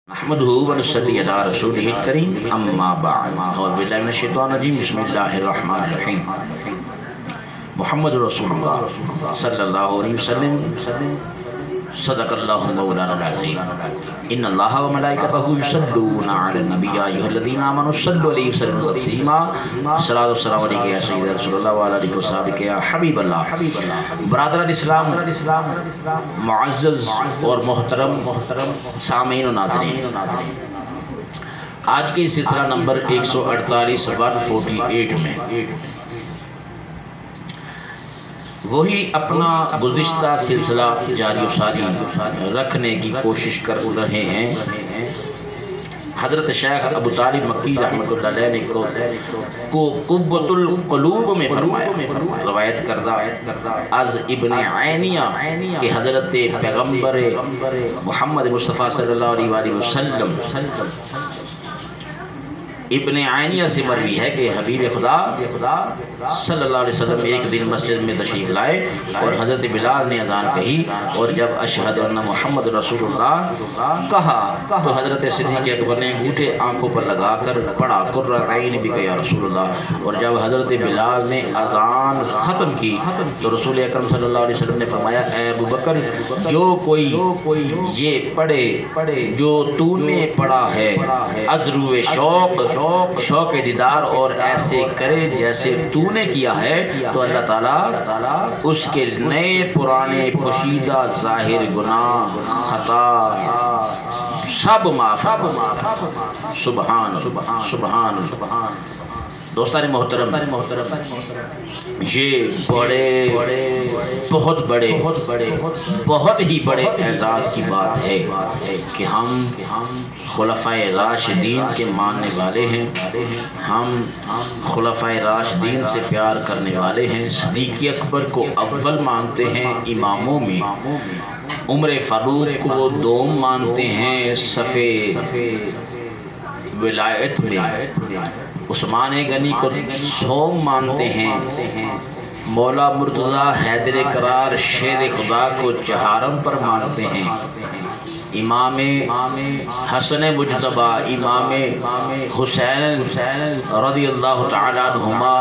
نحمده ونصلي على رسوله الكريم اما بعد اعوذ بالله من الشیطان الرجیم بسم اللہ الرحمن الرحیم محمد رسول اللہ صلی اللہ علیہ وسلم صدق اللہ مولانا العظیم ان اللہ و ملائکتہ یصلون علی النبی یا ایھا الذین آمنوا صلوا علیہ وسلموا تسلیما الصلاۃ والسلام علیک یا سید رسول اللہ وعلی آلہ وصحبہ یا حبیب اللہ۔ برادران اسلام، معزز اور محترم سامعین و ناظرین، آج کے سلسلہ نمبر 148 148 میں وہی اپنا گزشتہ سلسلہ جاری و ساری رکھنے کی کوشش کر رہے ہیں۔ حضرت شیخ ابو طالب مکی رحمۃ اللہ علیہ نے کو قوت القلوب میں فرمایا، روایت کردہ از ابن عینیہ کہ حضرت پیغمبر محمد مصطفیٰ صلی اللہ علیہ وآلہ وسلم ابن عینیہ سے مروی ہے کہ حبیب خدا صلی اللہ علیہ وسلم ایک دن مسجد میں تشریف لائے اور حضرت بلال نے اذان کہی، اور جب اشہد ان محمد رسول اللہ کہا تو حضرت صدیق اکبر نے انگوٹھے آنکھوں پر لگا کر پڑھا قرۃ بک یا رسول اللہ، اور جب حضرت بلال نے اذان ختم کی تو رسول اکرم صلی اللہ علیہ وسلم نے فرمایا، اے ابو بکر، جو کوئی یہ پڑھے جو تو نے پڑھا ہے از روئے شوق دیدار اور ایسے کرے جیسے تو نے کیا ہے، تو اللہ تعالیٰ اس کے نئے پرانے پوشیدہ ظاہر گناہ خطا سب معاف۔ سبحان سبحان۔ دوستان محترم، یہ بہت ہی بڑے اعزاز کی بات ہے کہ ہم خلفائے راشدین کے ماننے والے ہیں، ہم خلفائے راشدین سے پیار کرنے والے ہیں، صدیق اکبر کو اول مانتے ہیں اماموں میں، عمر فاروق کو وہ دوم مانتے ہیں صف ولایت میں، عثمان غنی کو سوم مانتے ہیں، مولا مرتضیٰ حیدر کرار شیر خدا کو چہارم پر مانتے ہیں، امام حسن مجتبیٰ، امام حسین رضی اللہ تعالیٰ عنہما،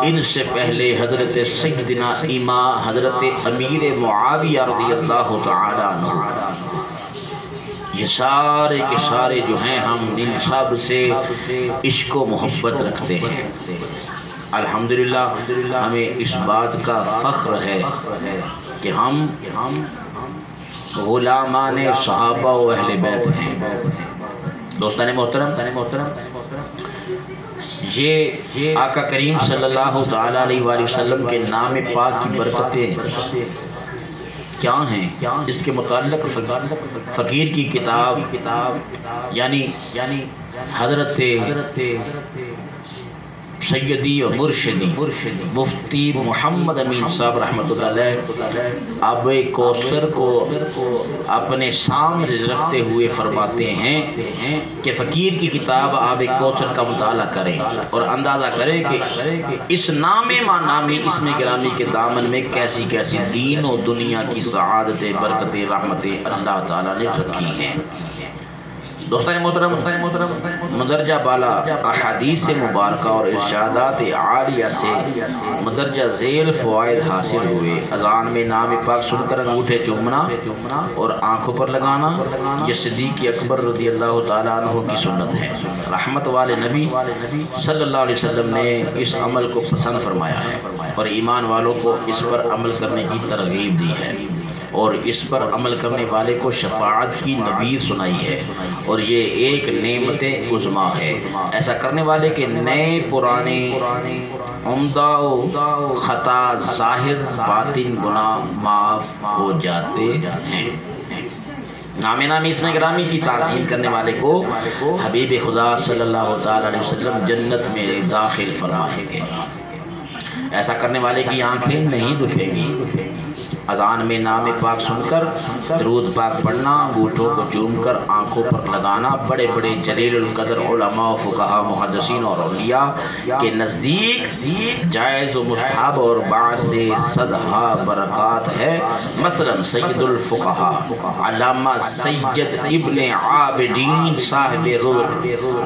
ان سے پہلے حضرت سیدنا امام حضرت امیر معاویہ رضی اللہ تعالیٰ عنہ، یہ سارے کے سارے جو ہیں ہم ان سب سے عشق و محبت رکھتے ہیں۔ الحمدللہ ہمیں اس بات کا فخر ہے کہ ہم غلامان صحابہ و اہل بیت ہیں۔ دوستان محترم، یہ آقا کریم صلی اللہ تعالیٰ علیہ وآلہ وسلم کے نام پاک کی برکتیں کیا ہیں، اس کے متعلق فقیر کی کتاب یعنی حضرت سیدی و مرشدی مفتی محمد امین صاحب رحمۃ اللہ علیہ آب کوثر کو اپنے سامنے رکھتے ہوئے فرماتے ہیں کہ فقیر کی کتاب آب کوثر کا مطالعہ کریں اور اندازہ کریں کہ اس نامی اسم گرامی کے دامن میں کیسی کیسی دین و دنیا کی سعادتیں، برکتیں، رحمتیں اللہ تعالیٰ نے رکھی ہیں۔ دوستان محترم، مدرجہ بالا احادیث مبارکہ اور ارشادات عالیہ سے مدرجہ ذیل فوائد حاصل ہوئے۔ اذان میں نام پاک سن کر انگوٹھے چومنا اور آنکھوں پر لگانا یہ صدیق اکبر رضی اللہ تعالیٰ عنہ کی سنت ہے۔ رحمت والے نبی صلی اللہ علیہ وسلم نے اس عمل کو پسند فرمایا ہے اور ایمان والوں کو اس پر عمل کرنے کی ترغیب دی ہے، اور اس پر عمل کرنے والے کو شفاعت کی نبی سنائی ہے، اور یہ ایک نعمت عظمیٰ ہے۔ ایسا کرنے والے کے نئے پرانے عمدہ و خطا ظاہر باطن گناہ معاف ہو جاتے ہیں۔ نامی اسم گرامی کی تعظیم کرنے والے کو حبیب خدا صلی اللہ تعالیٰ علیہ وسلم جنت میں داخل فرمائیں گے۔ ایسا کرنے والے کی آنکھیں نہیں دکھیں گی۔ اذان میں نام پاک سن کر درود پاک پڑھنا، انگوٹھوں کو چوم کر آنکھوں پر لگانا بڑے بڑے جلیل القدر علماء و فقہاء محدثین اور اولیاء کے نزدیک جائز و مستحب اور باعث صدہا برکات ہے۔ مثلا سید الفقہاء علامہ سید ابن عابدین صاحب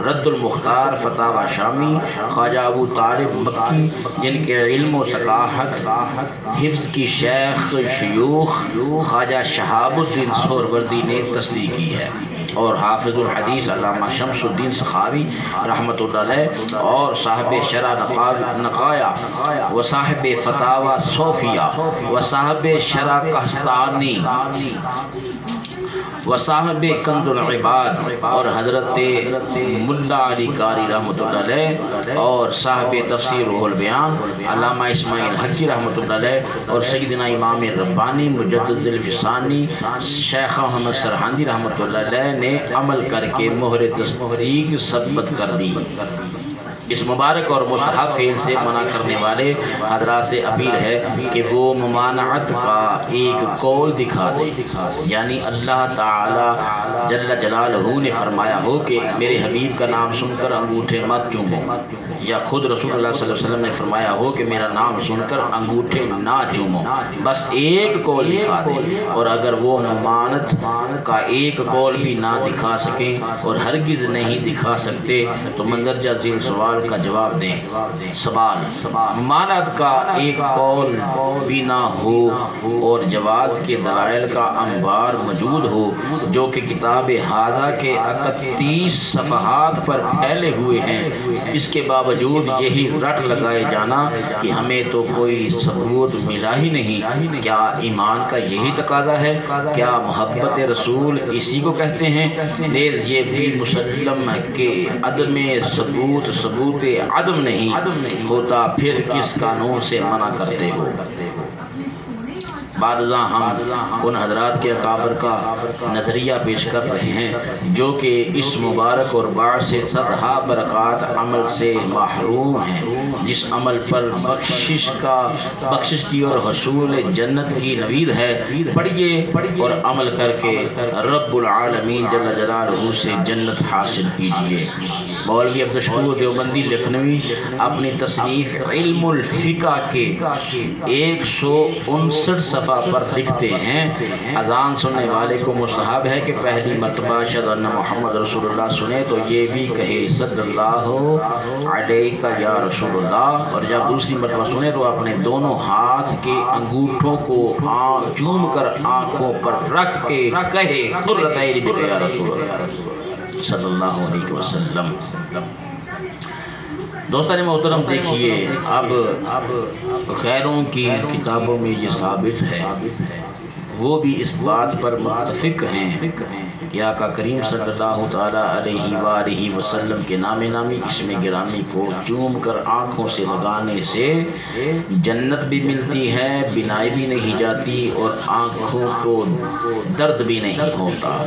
رد المختار فتاوی شامی، خواجہ ابو طالب مکی، جن کے علم و ثقافت حفظ کی شیخ شیوخ خواجہ شہاب الدین سہروردی نے تصدیق کی ہے، اور حافظ الحدیث علامہ شمس الدین سخاوی رحمۃ اللہ علیہ، اور صاحب شرح نقایا و صاحب فتاوی صوفیہ و صاحب شرح قحطانی و صاحب کنز العباد، اور حضرت ملا علی قاری رحمۃ اللہ علیہ، اور صاحب تفسیر روح البیان علامہ اسماعیل حقی رحمۃ اللہ علیہ، اور سیدنا امام ربانی مجدد الفسانی شیخ محمد سرہندی رحمۃ اللہ علیہ نے عمل کر کے مہر تصدیق ثبت کر دی۔ اس مبارک اور مستحب فعل سے منع کرنے والے حضرات سے اپیل ہے کہ وہ ممانعت کا ایک قول دکھا دے، یعنی اللہ تعالی جل جلالہ نے فرمایا ہو کہ میرے حبیب کا نام سن کر انگوٹھے مت چومو، یا خود رسول اللہ صلی اللہ علیہ وسلم نے فرمایا ہو کہ میرا نام سن کر انگوٹھے نہ چومو، بس ایک قول دکھا دے۔ اور اگر وہ ممانعت کا ایک قول بھی نہ دکھا سکیں اور ہرگز نہیں دکھا سکتے تو مندرجہ ذیل سوال کا جواب دیں۔ سوال: ممانعت کا ایک قول بھی نہ ہو اور جواز کے دلائل کا انبار موجود ہو جو کہ کتاب ھذا کے 31 صفحات پر پھیلے ہوئے ہیں، اس کے باوجود یہی رٹ لگائے جانا کہ ہمیں تو کوئی ثبوت ملا ہی نہیں، کیا ایمان کا یہی تقاضا ہے؟ کیا محبت رسول اسی کو کہتے ہیں؟ نیز یہ بھی مسلم ہے کہ عدم ثبوت عدم نہیں ہوتا، پھر کس قانون سے منع کرتے ہو؟ بعد ازاں ہم ان حضرات کے اکابر کا نظریہ پیش کر رہے ہیں جو کہ اس مبارک اور باعث صدہا برکات عمل سے محروم ہیں، جس عمل پر بخشش کی اور حصول جنت کی نوید ہے۔ پڑھیے اور عمل کر کے رب العالمین جل جلالہ سے جنت حاصل کیجیے۔ مولوی عبدالشکور دیوبندی لکھنوی اپنی تصنیف علم الفقہ کے 159 صفحہ پر لکھتے ہیں، اذان سننے والے کو مستحب ہے کہ پہلی مرتبہ اشہد ان محمد رسول اللہ سنے تو یہ بھی کہے صلی اللہ علیہ یا رسول اللہ، اور جب دوسری مرتبہ سنے تو اپنے دونوں ہاتھ کے انگوٹھوں کو چوم کر آنکھوں پر رکھ کے کہے قرۃ عین یا رسول اللہ صلی اللہ علیہ وسلم۔ دوستان محترم دیکھیے، اب غیروں کی کتابوں میں یہ ثابت ہے، وہ بھی اس بات پر متفق ہیں کہ آقا کریم صلی اللہ تعالیٰ علیہ وآلہ وسلم کے نام نامی اسم گرامی کو چوم کر آنکھوں سے لگانے سے جنت بھی ملتی ہے، بینائی بھی نہیں جاتی اور آنکھوں کو درد بھی نہیں ہوتا۔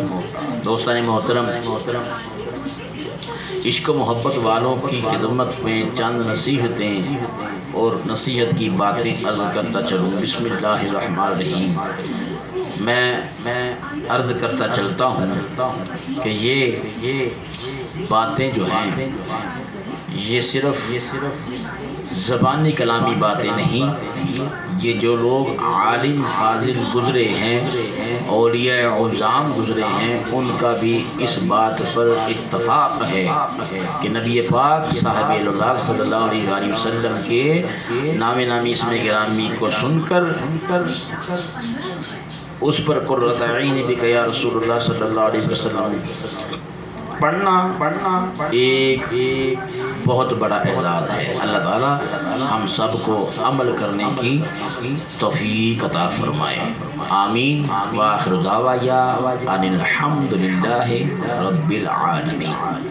دوستان محترم، عشق و محبت والوں کی خدمت میں چند نصیحتیں اور نصیحت کی باتیں عرض کرتا چلوں۔ بسم اللہ الرحمن الرحیم۔ میں عرض کرتا چلتا ہوں کہ یہ باتیں جو ہیں یہ صرف زبانی کلامی باتیں نہیں، یہ جو لوگ عالم فاضل گزرے ہیں، اولیاء عظام گزرے ہیں، ان کا بھی اس بات پر اتفاق ہے کہ نبی پاک صاحب اللہ صلی اللہ علیہ وسلم کے نام نامی اسم گرامی کو سن کر اس پر قرۃ عین بک یا رسول اللہ صلی اللہ علیہ وسلم پڑھنا ایک بہت بڑا اعزاز ہے۔ اللہ تعالی ہم سب کو عمل کرنے کی توفیق عطا فرمائے، آمین۔ وآخر دعوانا ان الحمد للہ رب العالمین۔